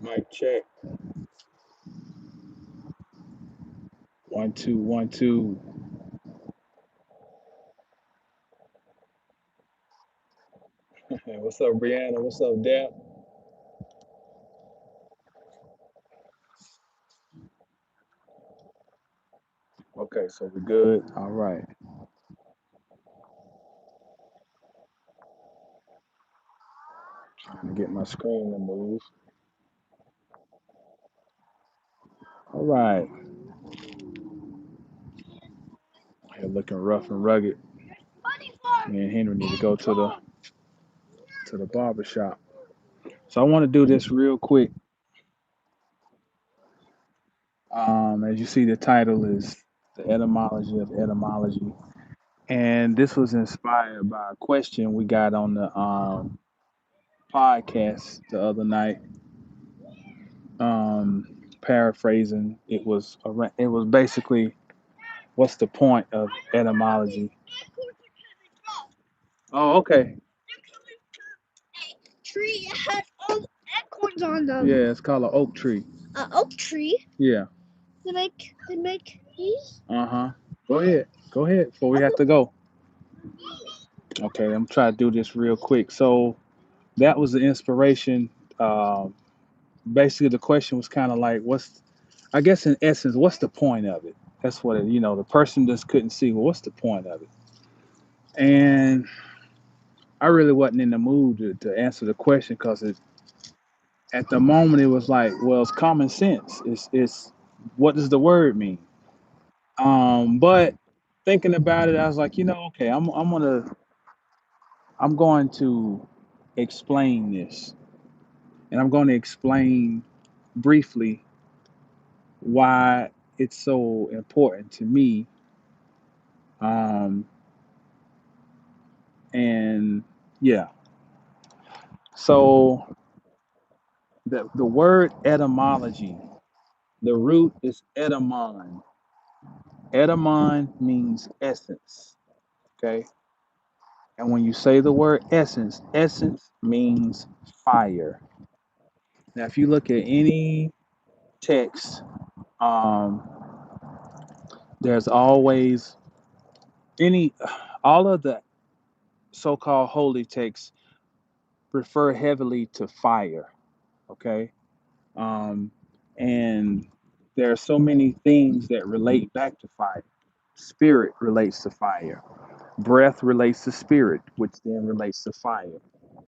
Mic check. 1 2 1 2. What's up, Brianna? What's up, Dap? Okay, so we're good. All right. Trying to get my screen to move. All right. Here looking rough and rugged. Me and Henry need to go to the barber shop. So I want to do this real quick. As you see, the title is the etymology of etymology, and this was inspired by a question we got on the podcast the other night. Paraphrasing, it was basically, what's the point of etymology? Oh, okay. Tree has all acorns on them. Yeah, it's called an oak tree. An oak tree? Yeah. They make these? Uh-huh. Go ahead. Go ahead before we have to go. Okay, I'm trying to do this real quick. So that was the inspiration. Um, Basically, the question was kind of like, I guess in essence, what's the point of it? That's what the person just couldn't see. Well, what's the point of it? And I really wasn't in the mood to answer the question because at the moment it was like, well, it's common sense. It's what does the word mean? But thinking about it, I was like, okay, I'm going to explain this, and I'm going to explain briefly why it's so important to me. Um, and yeah, so the word etymology, the root is etymon. Etymon means essence. Okay. And when you say the word essence, essence means fire. Now, if you look at any text, um, there's always any, all of the so called holy texts refer heavily to fire. Okay. Um, and there are so many things that relate back to fire. Spirit relates to fire. Breath relates to spirit, which then relates to fire.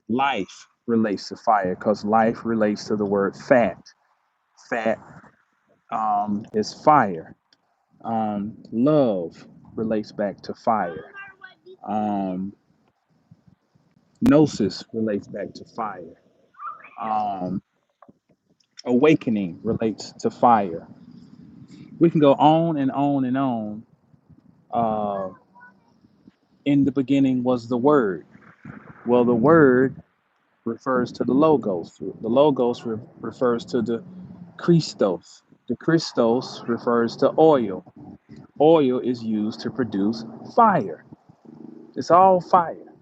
Life relates to fire because life relates to the word fat. Fat is fire. Love relates back to fire. Um, Gnosis relates back to fire. Um, Awakening relates to fire. We can go on and on and on. Uh, in the beginning was the Word. Well, the Word refers to the Logos. The Logos refers to the Christos. The Christos refers to oil. Oil is used to produce fire. It's all fire.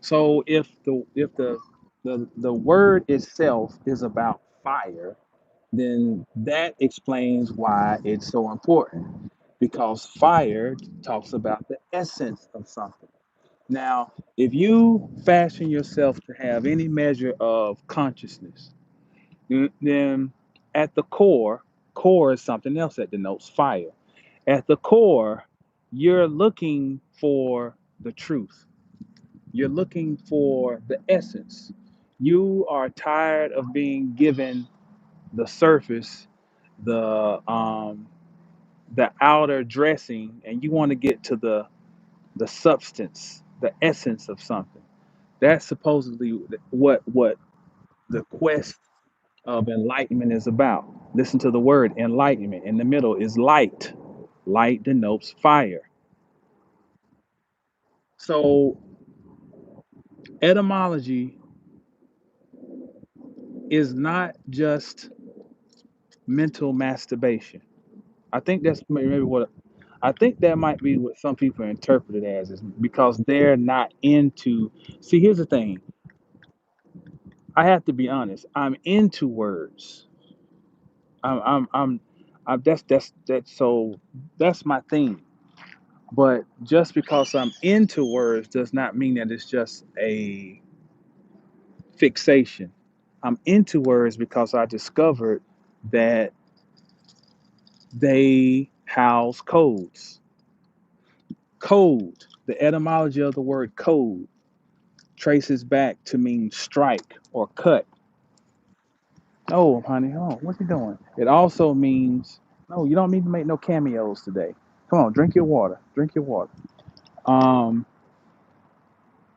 So if the word itself is about fire, then that explains why it's so important. Because fire talks about the essence of something. Now, if you fashion yourself to have any measure of consciousness, then at the core is something else that denotes fire. At the core, you're looking for the truth. You're looking for the essence. You are tired of being given the surface, the outer dressing, and you want to get to the substance, the essence of something. That's supposedly what the quest of enlightenment is about. Listen to the word enlightenment. In the middle is light. Light denotes fire. So etymology is not just mental masturbation. I think that's maybe what I think that might be what some people interpret it as, is because they're not into. See, here's the thing. I have to be honest. I'm into words. That's so that's my thing. But just because I'm into words does not mean that it's just a fixation. I'm into words because I discovered that they house codes. Code, the etymology of the word code, traces back to mean strike or cut. Oh, honey, oh, what you doing? It also means no, you don't need to make no cameos today. Come on, drink your water. Drink your water. Um,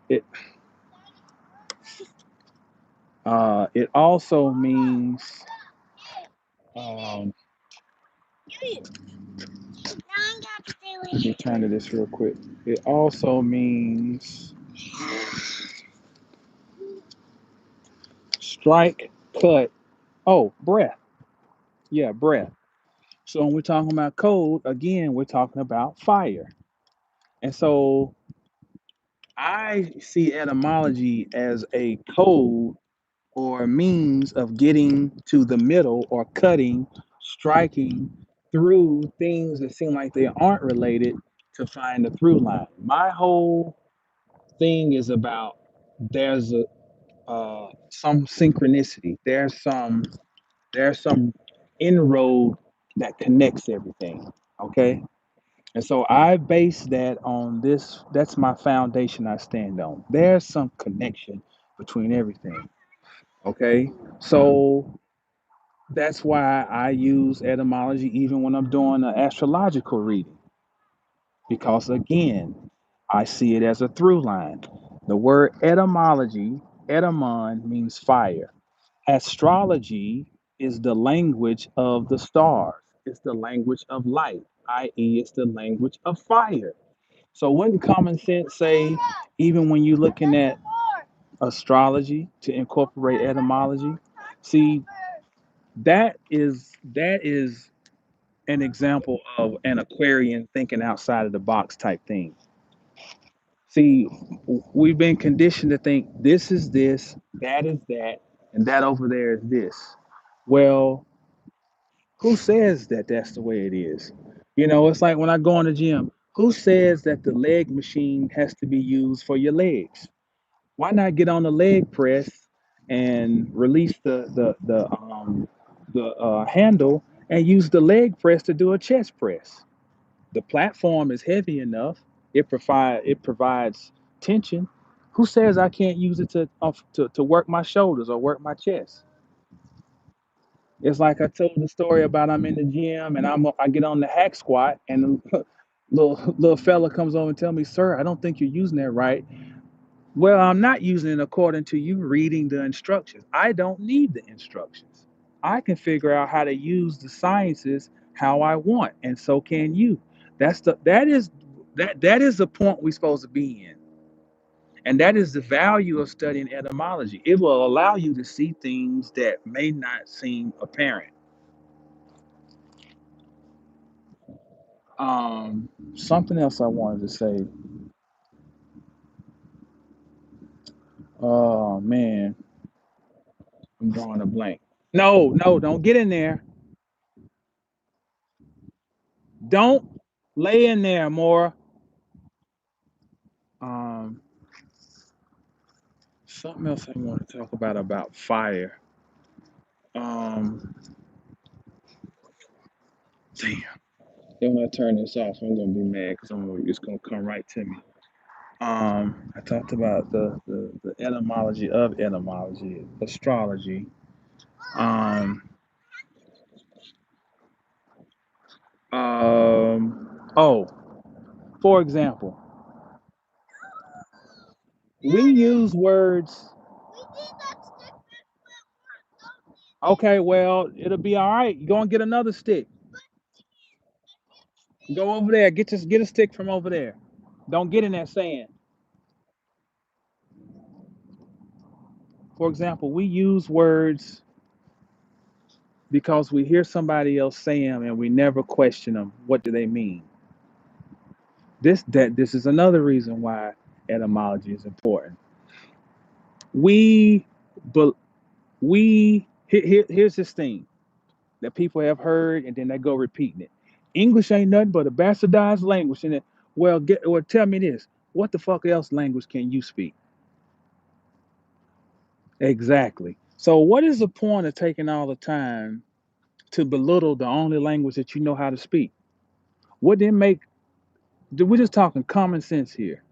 it it also means um, let me turn to this real quick. It also means strike, cut. Oh, breath. Yeah, breath. So when we're talking about code, again, we're talking about fire. And so I see etymology as a code or a means of getting to the middle or cutting, striking through things that seem like they aren't related to find a through line. My whole thing is about there's a some synchronicity. There's some inroad that connects everything. Okay. And so I base that on this. That's my foundation I stand on. There's some connection between everything. Okay. So that's why I use etymology even when I'm doing an astrological reading, because again, I see it as a through line. The word etymology, etymon means fire. Astrology is the language of the stars. It's the language of light, i.e., it's the language of fire. So wouldn't common sense say, even when you're looking at astrology to incorporate etymology? See, that is an example of an Aquarian thinking outside of the box type thing. See, we've been conditioned to think this is this, that is that, and that over there is this. Well, who says that that's the way it is? It's like when I go in the gym, who says that the leg machine has to be used for your legs? Why not get on the leg press and release the handle and use the leg press to do a chest press? The platform is heavy enough. It provides tension. Who says I can't use it to work my shoulders or work my chest? It's like I told the story about I'm in the gym and I get on the hack squat and the little fella comes over and tell me, "Sir, I don't think you're using that right." Well, I'm not using it according to you reading the instructions. I don't need the instructions. I can figure out how to use the sciences how I want, and so can you. That is the point we're supposed to be in. And that is the value of studying etymology. It will allow you to see things that may not seem apparent. Something else I wanted to say. Oh man, I'm drawing a blank. No, no, don't get in there. Don't lay in there more. Um, Something else I want to talk about fire. Um, Damn. Then when I turn this off, I'm gonna be mad because it's gonna come right to me. I talked about the etymology of etymology, astrology. Oh, for example, we use words. Okay, well, it'll be all right. You go and get another stick. Go over there. Get a stick from over there. Don't get in that sand. For example, we use words because we hear somebody else say them and we never question them. What do they mean? This is another reason why etymology is important. We but here's this thing that people have heard and then they go repeating it. English ain't nothing but a bastardized language. And tell me this. What the fuck else language can you speak? Exactly. So what is the point of taking all the time to belittle the only language that you know how to speak? What didn't make we're just talking common sense here.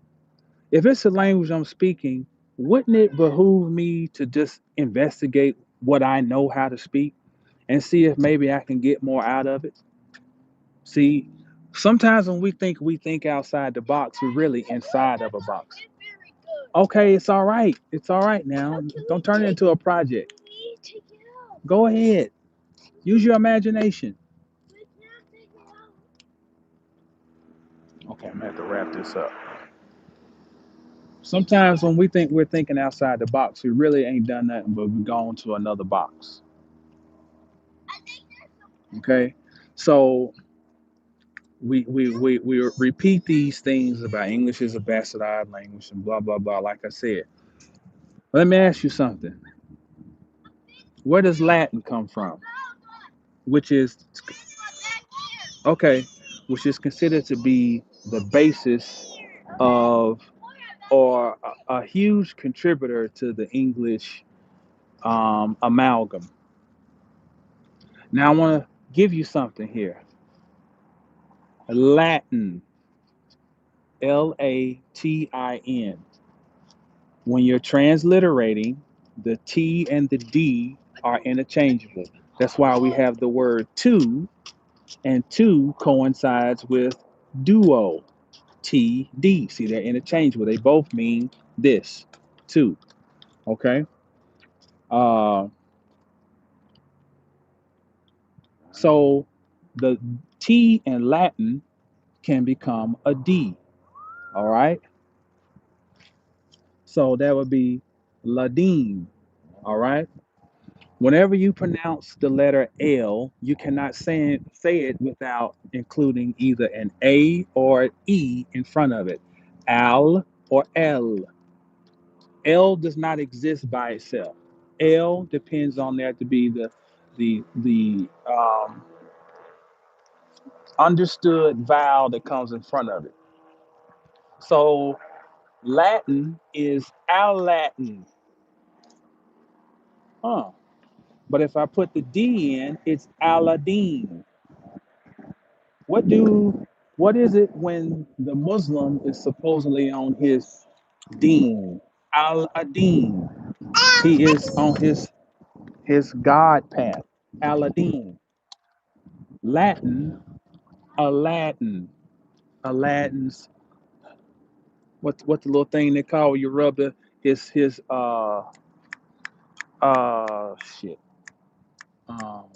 If it's a language I'm speaking, wouldn't it behoove me to just investigate what I know how to speak and see if maybe I can get more out of it? See, sometimes when we think outside the box, we're really inside of a box. Okay, it's all right. It's all right now. Don't turn it into a project. Go ahead. Use your imagination. Okay, I'm gonna have to wrap this up. Sometimes when we think we're thinking outside the box, we really ain't done nothing but we've gone to another box. Okay, so we repeat these things about English is a bastardized language and blah blah blah. Like I said, let me ask you something. Where does Latin come from? Which is okay, which is considered to be the basis of or a huge contributor to the English amalgam. Now I want to give you something here. Latin, Latin. When you're transliterating, the T and the D are interchangeable. That's why we have the word two, and two coincides with duo, T, D. See, they're interchangeable. They both mean this, two. Okay? Uh, so the T in Latin can become a D. All right? So that would be Ladine. All right? Whenever you pronounce the letter L, you cannot say it without including either an A or an E in front of it. Al or L. L does not exist by itself. L depends on there to be the understood vowel that comes in front of it. So Latin is Al Latin. Huh. But if I put the D in, it's Aladdin. What do what is it when the Muslim is supposedly on his deen? Al Adin. He is on his God path. Aladdin. Latin, Aladdin. Aladdin's what the little thing they call you rub his shit. Um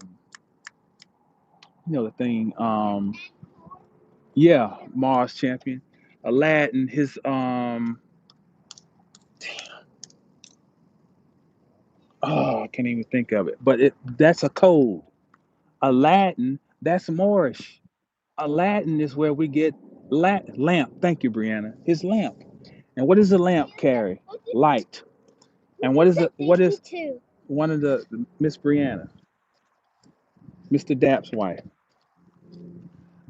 the thing yeah, Mars champion. Aladdin, his oh, I can't even think of it. But that's a code. Aladdin, that's Moorish. Aladdin is where we get lamp. Thank you, Brianna. His lamp. And what does the lamp carry? Light. And what is one of the Miss Brianna, Mr. Dapp's wife?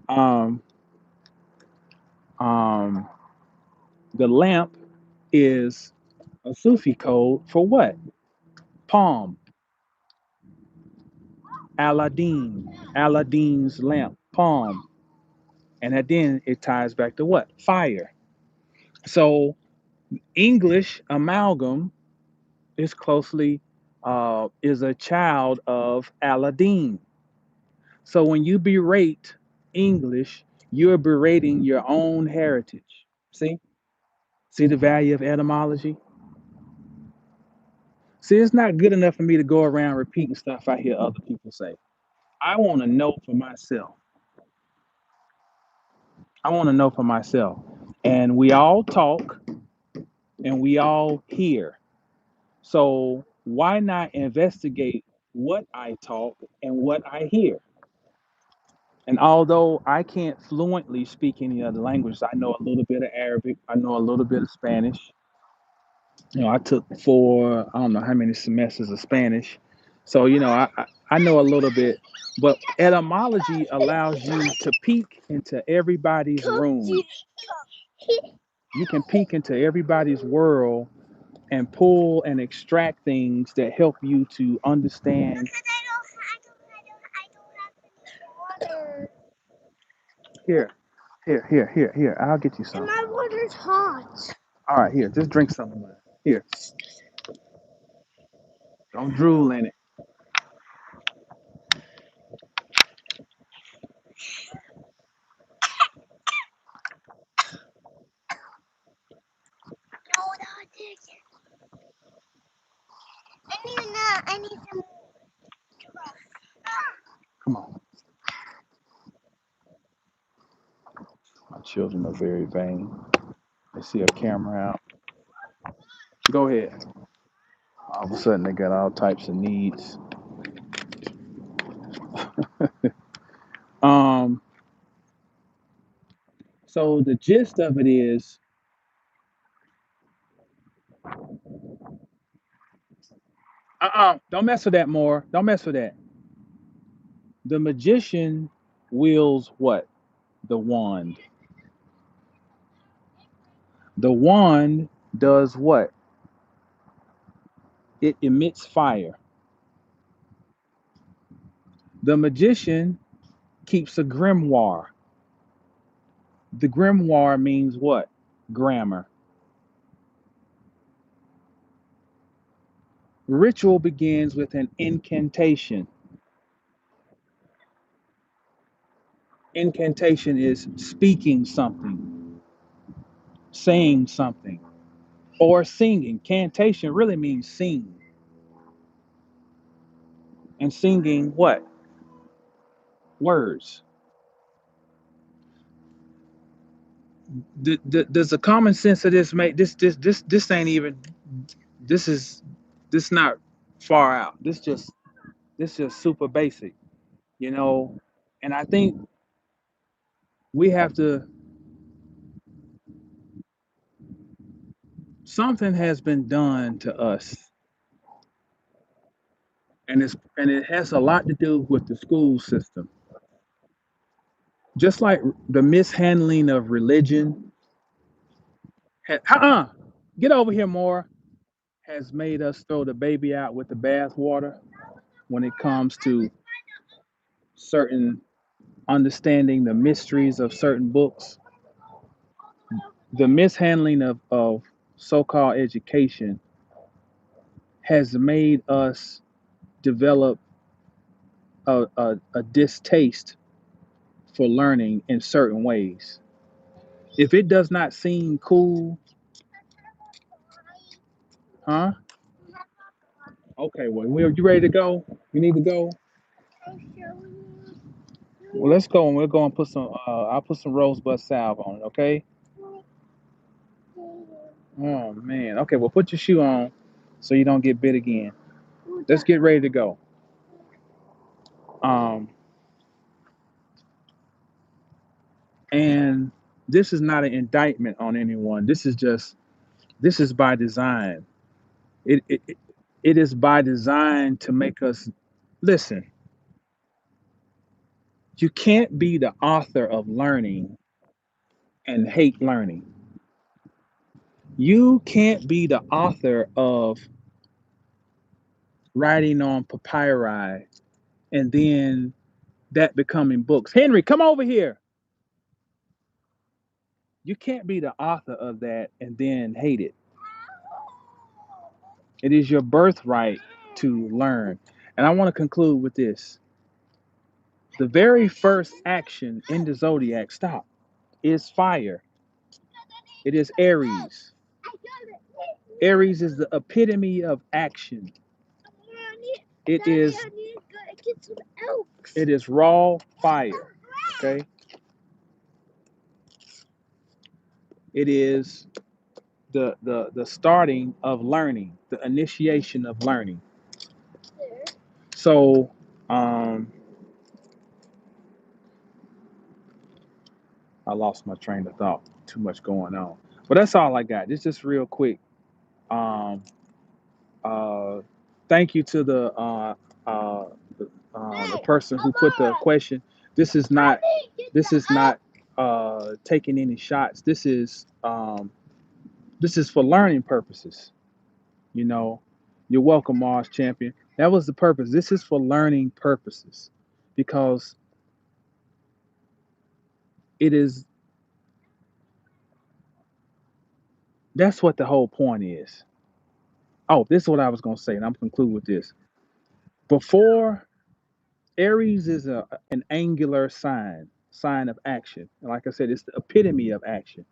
Um, um, the lamp is a Sufi code for what? Palm. Aladdin. Aladdin's lamp. Palm. And then it ties back to what? Fire. So English amalgam is closely is a child of Aladdin. So when you berate English, you're berating your own heritage. See the value of etymology. See, it's not good enough for me to go around repeating stuff I hear other people say. I want to know for myself. I want to know for myself. And we all talk and we all hear. So why not investigate what I talk and what I hear? And although I can't fluently speak any other language, I know a little bit of Arabic, I know a little bit of Spanish. I took four, I don't know how many semesters of Spanish. So, I know a little bit. But etymology allows you to peek into everybody's room. You can peek into everybody's world and pull and extract things that help you to understand. Here, here. I'll get you some. My water's hot. All right, here, just drink some of mine. Here, don't drool in it. No, not this. I need some. Come on. My children are very vain. They see a camera out. Go ahead. All of a sudden, they got all types of needs. Um, so the gist of it is, don't mess with that more. Don't mess with that. The magician wields what? The wand. The wand does what? It emits fire. The magician keeps a grimoire. The grimoire means what? Grammar. Ritual begins with an incantation. Incantation is speaking something, saying something, or singing. Cantation really means sing. And singing what? Words. Does the common sense of this make this ain't even this is this not far out. This just super basic, you know. And I think we have to something has been done to us, and it has a lot to do with the school system. Just like the mishandling of religion, uh-uh, get over here more, has made us throw the baby out with the bathwater when it comes to certain understanding the mysteries of certain books. The mishandling of so-called education has made us develop a distaste for learning in certain ways. If it does not seem cool, huh? Okay, well, you ready to go? You need to go. Well, let's go and we'll go and put some. I'll put some rosebud salve on it. Okay. Oh man. Okay. Well, put your shoe on so you don't get bit again. Let's get ready to go. Um, and this is not an indictment on anyone. This is by design. It is by design to make us listen. You can't be the author of learning and hate learning. You can't be the author of writing on papyri and then that becoming books. Henry, come over here. You can't be the author of that and then hate it. It is your birthright to learn. And I want to conclude with this. The very first action in the zodiac, stop, is fire. It is Aries. Aries is the epitome of action. It is it is raw fire. Okay? It is the starting of learning, the initiation of learning. So I lost my train of thought. Too much going on. But that's all I got. It's just real quick. Um, uh, Thank you to uh, the Hey, person who put the Omar! question. This is not Mommy, get this is the not taking any shots. This is for learning purposes. You know, you're welcome, Mars Champion. That was the purpose. This is for learning purposes, because it is. That's what the whole point is. Oh, this is what I was gonna say, and I'm gonna conclude with this. Before, Aries is an angular sign of action. And like I said, it's the epitome of action.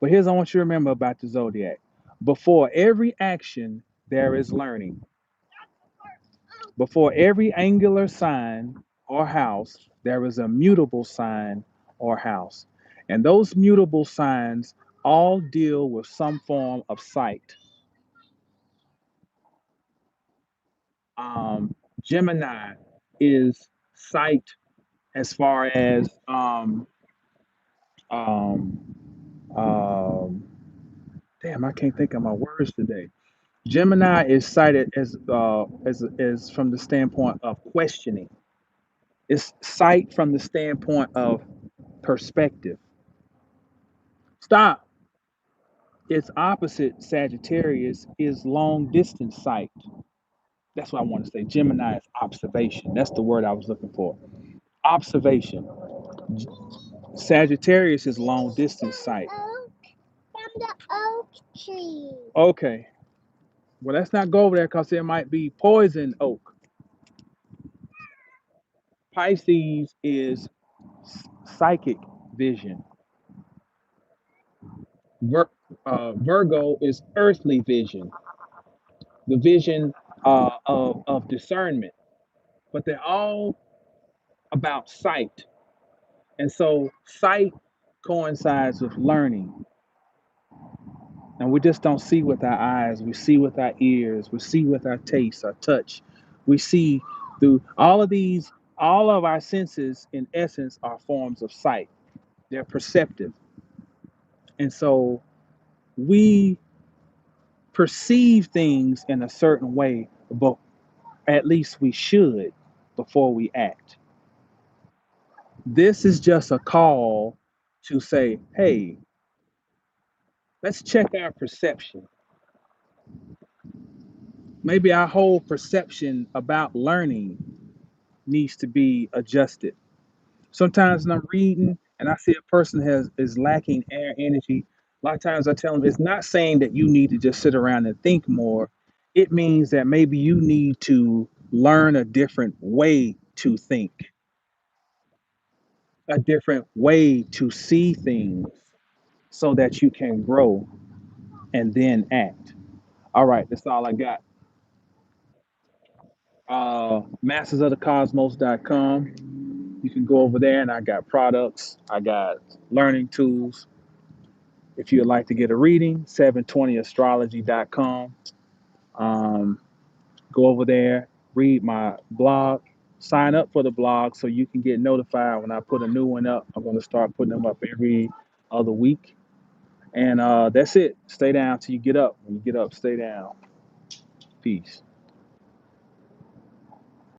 But here's what I want you to remember about the zodiac. Before every action, there is learning. Before every angular sign or house, there is a mutable sign or house. And those mutable signs all deal with some form of sight. Gemini is sight as far as um, um, damn, I can't think of my words today. Gemini is cited as from the standpoint of questioning. It's sight from the standpoint of perspective. Stop. Its opposite, Sagittarius, is long distance sight. That's what I want to say. Gemini is observation. That's the word I was looking for. Observation. Sagittarius is long distance sight. from the oak tree. Okay. Well, let's not go over there because there might be poison oak. Pisces is psychic vision. Vir- Virgo is earthly vision, the vision of discernment. But they're all about sight. And so sight coincides with learning. And we just don't see with our eyes. We see with our ears. We see with our taste, our touch. We see through all of our senses, in essence, are forms of sight. They're perceptive. And so we perceive things in a certain way, but at least we should before we act. This is just a call to say, hey, let's check our perception. Maybe our whole perception about learning needs to be adjusted. Sometimes when I'm reading and I see a person has is lacking air energy, a lot of times I tell them it's not saying that you need to just sit around and think more. It means that maybe you need to learn a different way to think, a different way to see things so that you can grow and then act. All right, that's all I got. Mastersofthecosmos.com. You can go over there and I got products, I got learning tools. If you'd like to get a reading, 720astrology.com. Um, Go over there, read my blog, sign up for the blog so you can get notified when I put a new one up. I'm going to start putting them up every other week. And that's it. Stay down till you get up. When you get up, stay down. Peace.